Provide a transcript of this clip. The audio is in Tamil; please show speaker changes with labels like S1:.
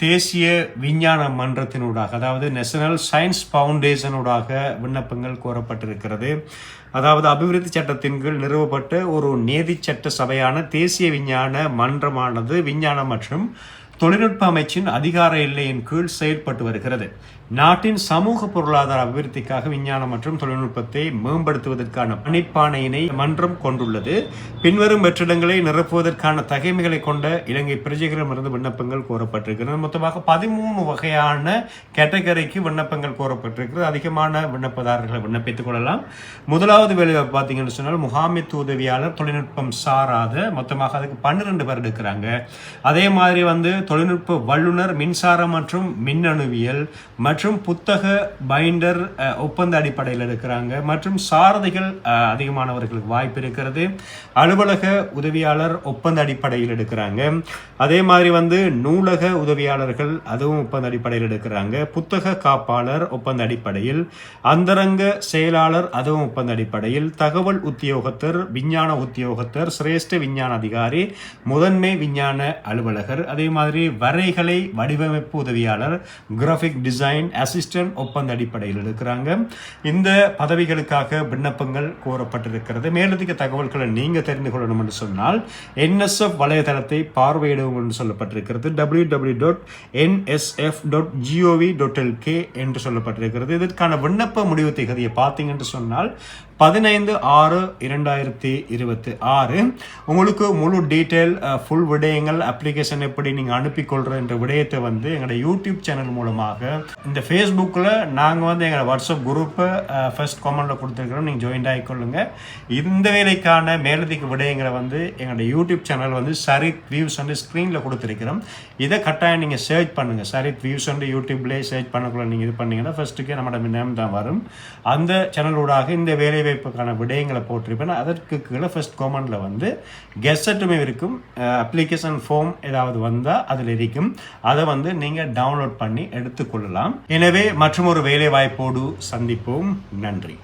S1: தேசிய விஞ்ஞான மன்றத்தினூடாக, அதாவது நேஷனல் சயின்ஸ் ஃபவுண்டேஷனூடாக விண்ணப்பங்கள் கோரப்பட்டிருக்கிறது. அதாவது அபிவிருத்தி சட்டத்தின் கீழ் நிறுவப்பட்ட ஒரு நீதி சட்ட சபையான தேசிய விஞ்ஞான மன்றமானது விஞ்ஞானம் மற்றும் தொழில்நுட்ப அமைச்சின் அதிகார எல்லையின் கீழ் செயல்பட்டு வருகிறது. நாட்டின் சமூக பொருளாதார அபிவிருத்திக்காக விஞ்ஞானம் மற்றும் தொழில்நுட்பத்தை மேம்படுத்துவதற்கான பணிப்பானையினை மன்றம் கொண்டுள்ளது. பின்வரும் வெற்றிடங்களை நிரப்புவதற்கான தகைமைகளை கொண்ட இலங்கை பிரஜைகளிடமிருந்து விண்ணப்பங்கள் கோரப்பட்டிருக்கிறது. மொத்தமாக 13 வகையான கேட்டகரிக்கு விண்ணப்பங்கள் கோரப்பட்டிருக்கிறது. அதிகமான விண்ணப்பதாரர்களை விண்ணப்பித்துக் கொள்ளலாம். முதலாவது வேலை பார்த்தீங்கன்னு சொன்னால் முகாமைத்துவ உதவியாளர் தொழில்நுட்பம் சாராத, மொத்தமாக அதுக்கு 12 பேர் எடுக்கிறாங்க. அதே மாதிரி தொழில்நுட்ப வல்லுநர் மின்சாரம் மற்றும் மின்னணுவியல் மற்றும் புத்தக பைண்டர் ஒப்பந்த அடிப்படையில் இருக்கிறாங்க. மற்றும் சாரதிகள் அதிகமானவர்களுக்கு வாய்ப்பு இருக்கிறது. அலுவலக உதவியாளர் ஒப்பந்த அடிப்படையில் எடுக்கிறாங்க. அதே மாதிரி நூலக உதவியாளர்கள் அதுவும் ஒப்பந்த அடிப்படையில் எடுக்கிறாங்க. புத்தக காப்பாளர் ஒப்பந்த அடிப்படையில், அந்தரங்க செயலாளர் அதுவும் ஒப்பந்த அடிப்படையில், தகவல் உத்தியோகத்தர், விஞ்ஞான உத்தியோகத்தர், சிரேஷ்ட விஞ்ஞான அதிகாரி, முதன்மை விஞ்ஞான அலுவலகர், அதே மாதிரி வரைகலை வடிவமைப்பு உதவியாளர், கிராபிக் டிசைன் அசிஸ்டன்ட் ஒப்பந்த அடிப்படையில் இருக்கிறாங்க. இந்த பதவிகளுக்காக விண்ணப்பங்கள் கோரப்பட்டிருக்கிறது. மேலதிக தகவல்களை நீங்க தெரிந்து கொள்ளணும் என்று சொன்னால் NSF வலைதளத்தை பார்வையிடவும் என்று சொல்லப்பட்டிருக்கிறது. www.nsf.gov.lk என்று சொல்லப்பட்டிருக்கிறது. இதற்கான விண்ணப்ப முடிவு தேதியை பார்த்தீங்க என்று சொன்னால் 15/6/2026. உங்களுக்கு முழு டீட்டெயில் ஃபுல் விடயங்கள் அப்ளிகேஷன் எப்படி நீங்கள் அனுப்பிக்கொள்கிற என்ற விடயத்தை எங்களோட யூடியூப் சேனல் மூலமாக இந்த ஃபேஸ்புக்கில் நாங்கள் எங்களோட வாட்ஸ்அப் குரூப்பை ஃபர்ஸ்ட் கமெண்டில் கொடுத்துருக்கிறோம். நீங்கள் ஜாயின் ஆகிக்கொள்ளுங்க. இந்த வேலைக்கான மேலதிக விடயங்களை எங்களோட யூடியூப் சேனல் சரித் வியூஸ் ஸ்க்ரீனில் கொடுத்துருக்கிறோம். இதை கட்டாயம் நீங்கள் சர்ச் பண்ணுங்கள். சரித் வியூஸ் யூடியூப்லேயே சர்ச் பண்ணக்குள்ள நீங்கள் இது பண்ணீங்கன்னா ஃபர்ஸ்ட்டுக்கே நம்மளோட நேம் தான் வரும். அந்த சேனலூடாக இந்த வேலை வாய்ப்புக்கான விடயங்களை போட்டிருப்பேன். அதற்கு கீழே ஃபர்ஸ்ட் கமெண்ட்ல கெசட்டுமே இருக்கும். அப்ளிகேஷன் ஃபார்ம் ஏதாவது வந்தால் அதில் இருக்கும். அதை நீங்கள் டவுன்லோட் பண்ணி எடுத்துக்கொள்ளலாம். எனவே மற்றொரு வேலை வாய்ப்போடு சந்திப்போம். நன்றி.